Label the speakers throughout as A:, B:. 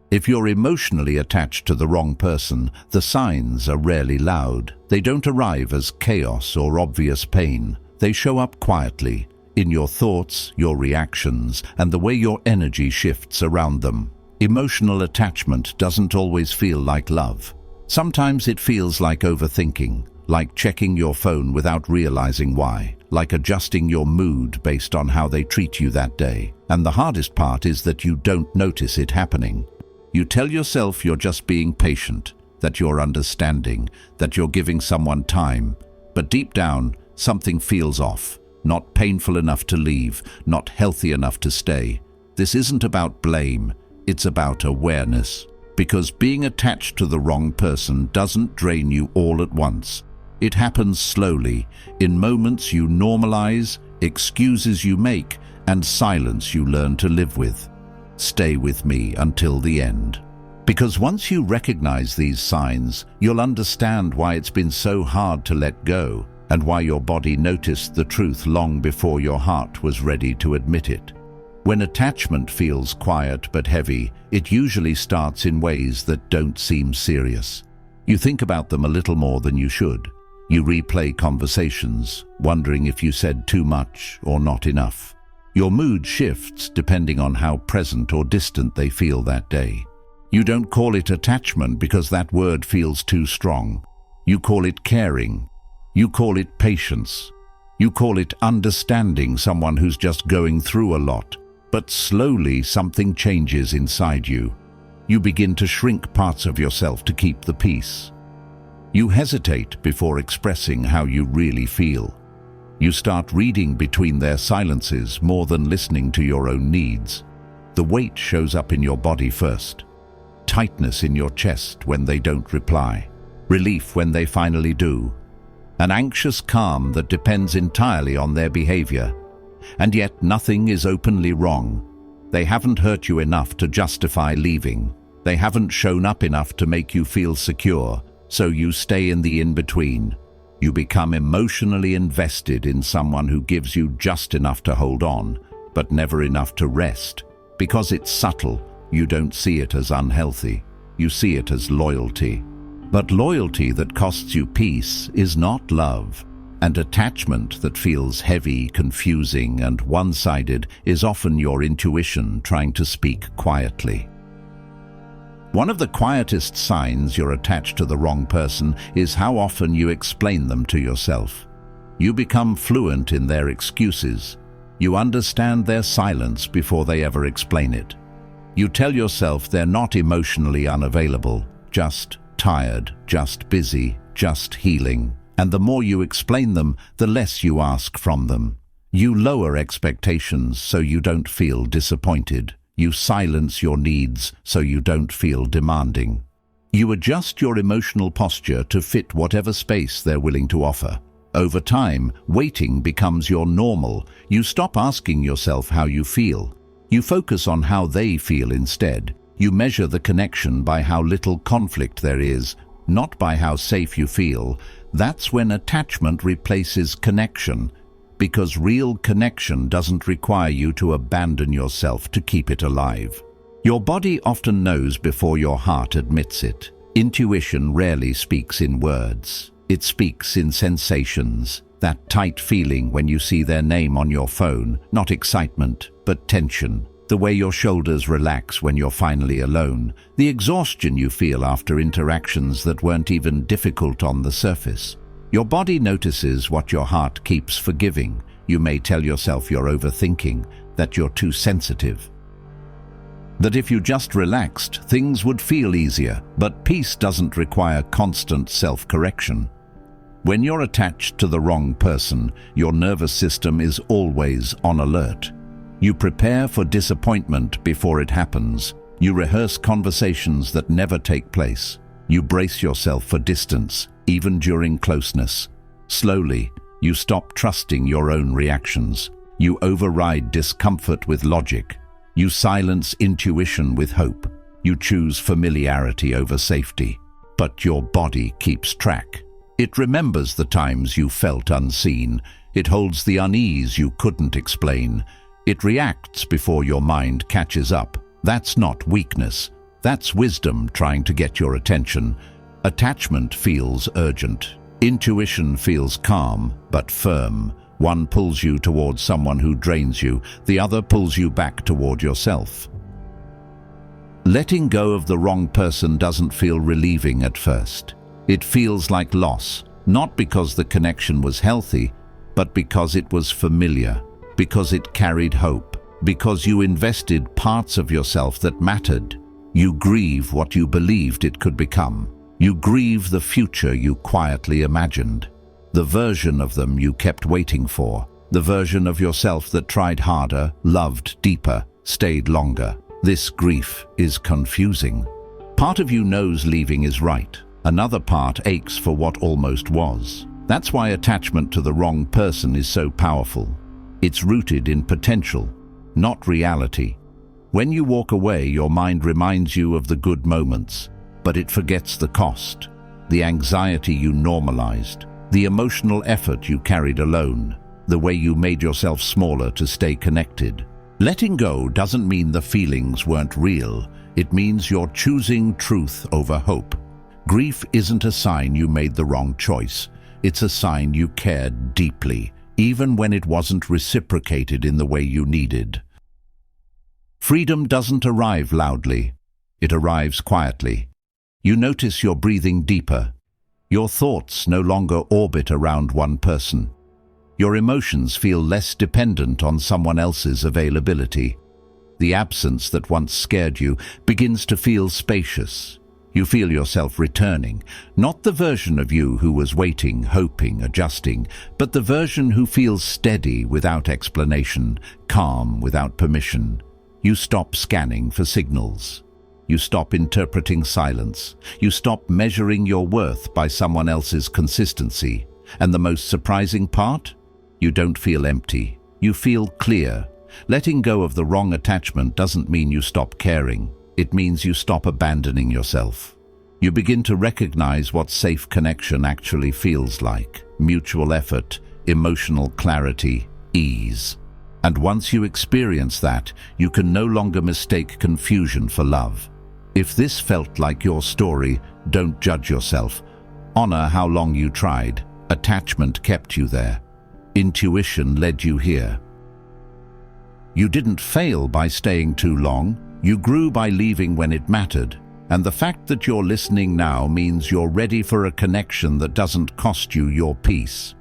A: If you're emotionally attached to the wrong person, the signs are rarely loud. They don't arrive as chaos or obvious pain. They show up quietly, in your thoughts, your reactions, and the way your energy shifts around them. Emotional attachment doesn't always feel like love. Sometimes it feels like overthinking, like checking your phone without realizing why, like adjusting your mood based on how they treat you that day. And the hardest part is that you don't notice it happening. You tell yourself you're just being patient, that you're understanding, that you're giving someone time, but deep down, something feels off, not painful enough to leave, not healthy enough to stay. This isn't about blame, it's about awareness. Because being attached to the wrong person doesn't drain you all at once. It happens slowly, in moments you normalize, excuses you make, and silence you learn to live with. Stay with me until the end. Because once you recognize these signs, you'll understand why it's been so hard to let go, and why your body noticed the truth long before your heart was ready to admit it. When attachment feels quiet but heavy, it usually starts in ways that don't seem serious. You think about them a little more than you should. You replay conversations, wondering if you said too much or not enough. Your mood shifts depending on how present or distant they feel that day. You don't call it attachment because that word feels too strong. You call it caring. You call it patience. You call it understanding someone who's just going through a lot. But slowly something changes inside you. You begin to shrink parts of yourself to keep the peace. You hesitate before expressing how you really feel. You start reading between their silences more than listening to your own needs. The weight shows up in your body first. Tightness in your chest when they don't reply. Relief when they finally do. An anxious calm that depends entirely on their behavior. And yet nothing is openly wrong. They haven't hurt you enough to justify leaving. They haven't shown up enough to make you feel secure, so you stay in the in-between. You become emotionally invested in someone who gives you just enough to hold on, but never enough to rest. Because it's subtle, you don't see it as unhealthy. You see it as loyalty. But loyalty that costs you peace is not love. And attachment that feels heavy, confusing, and one-sided is often your intuition trying to speak quietly. One of the quietest signs you're attached to the wrong person is how often you explain them to yourself. You become fluent in their excuses. You understand their silence before they ever explain it. You tell yourself they're not emotionally unavailable, just tired, just busy, just healing. And the more you explain them, the less you ask from them. You lower expectations so you don't feel disappointed. You silence your needs so you don't feel demanding. You adjust your emotional posture to fit whatever space they're willing to offer. Over time, waiting becomes your normal. You stop asking yourself how you feel. You focus on how they feel instead. You measure the connection by how little conflict there is, not by how safe you feel. That's when attachment replaces connection, because real connection doesn't require you to abandon yourself to keep it alive. Your body often knows before your heart admits it. Intuition rarely speaks in words. It speaks in sensations. That tight feeling when you see their name on your phone, not excitement, but tension. The way your shoulders relax when you're finally alone. The exhaustion you feel after interactions that weren't even difficult on the surface. Your body notices what your heart keeps forgiving. You may tell yourself you're overthinking, that you're too sensitive. That if you just relaxed, things would feel easier, but peace doesn't require constant self-correction. When you're attached to the wrong person, your nervous system is always on alert. You prepare for disappointment before it happens. You rehearse conversations that never take place. You brace yourself for distance, even during closeness. Slowly, you stop trusting your own reactions. You override discomfort with logic. You silence intuition with hope. You choose familiarity over safety. But your body keeps track. It remembers the times you felt unseen. It holds the unease you couldn't explain. It reacts before your mind catches up. That's not weakness. That's wisdom trying to get your attention. Attachment feels urgent. Intuition feels calm, but firm. One pulls you towards someone who drains you, the other pulls you back toward yourself. Letting go of the wrong person doesn't feel relieving at first. It feels like loss, not because the connection was healthy, but because it was familiar, because it carried hope, because you invested parts of yourself that mattered. You grieve what you believed it could become. You grieve the future you quietly imagined, the version of them you kept waiting for, the version of yourself that tried harder, loved deeper, stayed longer. This grief is confusing. Part of you knows leaving is right. Another part aches for what almost was. That's why attachment to the wrong person is so powerful. It's rooted in potential, not reality. When you walk away, your mind reminds you of the good moments, but it forgets the cost, the anxiety you normalized, the emotional effort you carried alone, the way you made yourself smaller to stay connected. Letting go doesn't mean the feelings weren't real. It means you're choosing truth over hope. Grief isn't a sign you made the wrong choice. It's a sign you cared deeply, even when it wasn't reciprocated in the way you needed. Freedom doesn't arrive loudly. It arrives quietly. You notice you're breathing deeper. Your thoughts no longer orbit around one person. Your emotions feel less dependent on someone else's availability. The absence that once scared you begins to feel spacious. You feel yourself returning, not the version of you who was waiting, hoping, adjusting, but the version who feels steady without explanation, calm without permission. You stop scanning for signals. You stop interpreting silence. You stop measuring your worth by someone else's consistency. And the most surprising part? You don't feel empty. You feel clear. Letting go of the wrong attachment doesn't mean you stop caring. It means you stop abandoning yourself. You begin to recognize what safe connection actually feels like. Mutual effort, emotional clarity, ease. And once you experience that, you can no longer mistake confusion for love. If this felt like your story, don't judge yourself. Honor how long you tried. Attachment kept you there. Intuition led you here. You didn't fail by staying too long. You grew by leaving when it mattered. And the fact that you're listening now means you're ready for a connection that doesn't cost you your peace.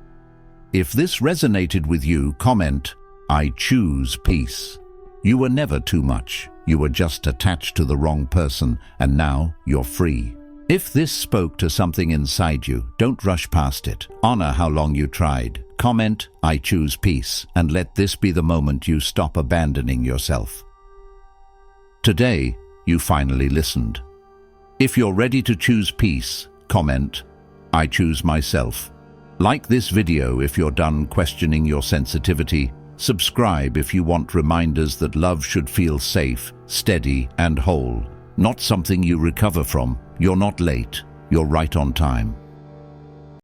A: If this resonated with you, comment, "I choose peace." You were never too much. You were just attached to the wrong person, and now you're free. If this spoke to something inside you, don't rush past it. Honor how long you tried. Comment, "I choose peace," and let this be the moment you stop abandoning yourself. Today, you finally listened. If you're ready to choose peace, comment, "I choose myself." Like this video if you're done questioning your sensitivity. Subscribe if you want reminders that love should feel safe, steady, and whole, not something you recover from. You're not late. You're right on time.